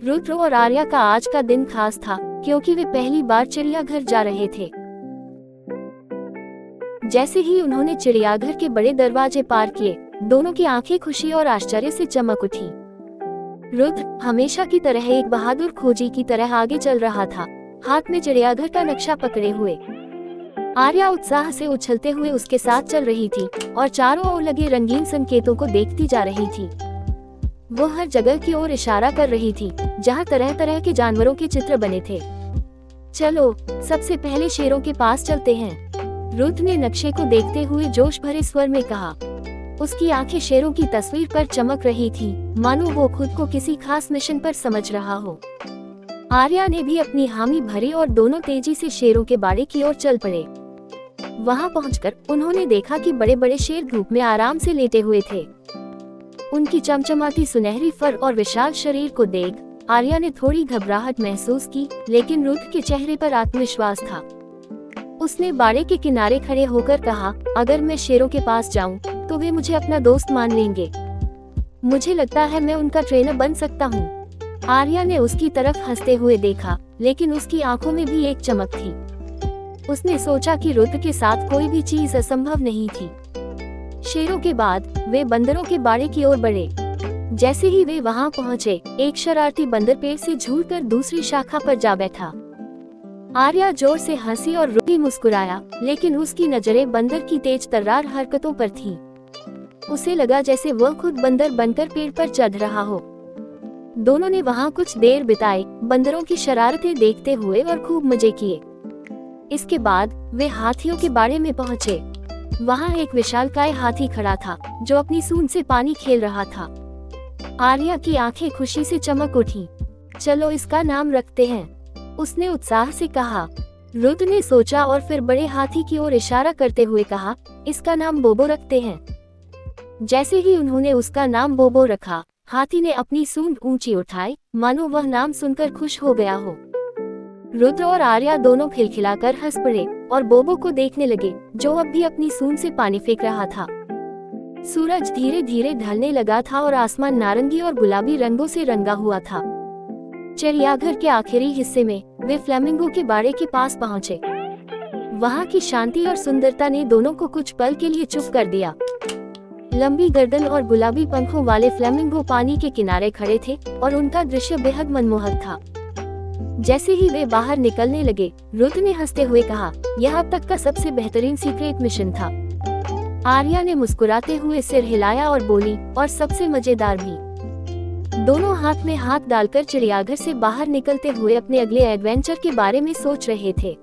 रुद्र और आर्या का आज का दिन खास था क्योंकि वे पहली बार चिड़ियाघर जा रहे थे। जैसे ही उन्होंने चिड़ियाघर के बड़े दरवाजे पार किए, दोनों की आंखें खुशी और आश्चर्य से चमक उठी। रुद्र हमेशा की तरह एक बहादुर खोजी की तरह आगे चल रहा था, हाथ में चिड़ियाघर का नक्शा पकड़े हुए। आर्या उत्साह से उछलते हुए उसके साथ चल रही थी और चारों ओर लगे रंगीन संकेतों को देखती जा रही थी। वो हर जगह की ओर इशारा कर रही थी जहाँ तरह तरह के जानवरों के चित्र बने थे। चलो सबसे पहले शेरों के पास चलते हैं, रुद्र ने नक्शे को देखते हुए जोश भरे स्वर में कहा। उसकी आंखें शेरों की तस्वीर पर चमक रही थी, मानो वो खुद को किसी खास मिशन पर समझ रहा हो। आर्या ने भी अपनी हामी भरी और दोनों तेजी से शेरों के बाड़े की ओर चल पड़े। वहां पहुंचकर उन्होंने देखा कि बड़े बड़े शेर धूप में आराम से लेटे हुए थे। उनकी चमचमाती सुनहरी फर और विशाल शरीर को देख आर्या ने थोड़ी घबराहट महसूस की, लेकिन रुद्र के चेहरे पर आत्मविश्वास था। उसने बाड़े के किनारे खड़े होकर कहा, अगर मैं शेरों के पास जाऊं तो वे मुझे अपना दोस्त मान लेंगे। मुझे लगता है मैं उनका ट्रेनर बन सकता हूं। आर्या ने उसकी तरफ हंसते हुए देखा, लेकिन उसकी आंखों में भी एक चमक थी। उसने सोचा कि रुद्र के साथ कोई भी चीज असंभव नहीं थी। शेरों के बाद वे बंदरों के बाड़े की ओर बढ़े। जैसे ही वे वहां पहुंचे, एक शरारती बंदर पेड़ से झूलकर दूसरी शाखा पर जा बैठा। आर्या जोर से हंसी और रुद्र भी मुस्कुराया, लेकिन उसकी नजरें बंदर की तेज तर्रार हरकतों पर थीं। उसे लगा जैसे वह खुद बंदर बनकर पेड़ पर चढ़ रहा हो। दोनों ने वहां कुछ देर बिताई, बंदरों की शरारतें देखते हुए और खूब मजे किए। इसके बाद वे हाथियों के बाड़े में पहुंचे। वहां एक विशालकाय हाथी खड़ा था जो अपनी सूंड से पानी खेल रहा था। आर्या की आंखें खुशी से चमक उठी। चलो इसका नाम रखते हैं, उसने उत्साह से कहा। रुद्र ने सोचा और फिर बड़े हाथी की ओर इशारा करते हुए कहा, इसका नाम बोबो रखते हैं। जैसे ही उन्होंने उसका नाम बोबो रखा, हाथी ने अपनी सूंड ऊंची उठाई, मानो वह नाम सुनकर खुश हो गया हो। रुद्र और आर्या दोनों खिलखिलाकर हंस पड़े और बोबो को देखने लगे, जो अब भी अपनी सूंड से पानी फेंक रहा था। सूरज धीरे धीरे ढलने लगा था और आसमान नारंगी और गुलाबी रंगों से रंगा हुआ था। चिड़ियाघर के आखिरी हिस्से में वे फ्लेमिंगो के बाड़े के पास पहुंचे। वहां की शांति और सुंदरता ने दोनों को कुछ पल के लिए चुप कर दिया। लंबी गर्दन और गुलाबी पंखों वाले फ्लेमिंगो पानी के किनारे खड़े थे और उनका दृश्य बेहद मनमोहक था। जैसे ही वे बाहर निकलने लगे, रुद्र ने हंसते हुए कहा, यह अब तक का सबसे बेहतरीन सीक्रेट मिशन था। आर्या ने मुस्कुराते हुए सिर हिलाया और बोली, और सबसे मजेदार भी। दोनों हाथ में हाथ डालकर चिड़ियाघर से बाहर निकलते हुए अपने अगले एडवेंचर के बारे में सोच रहे थे।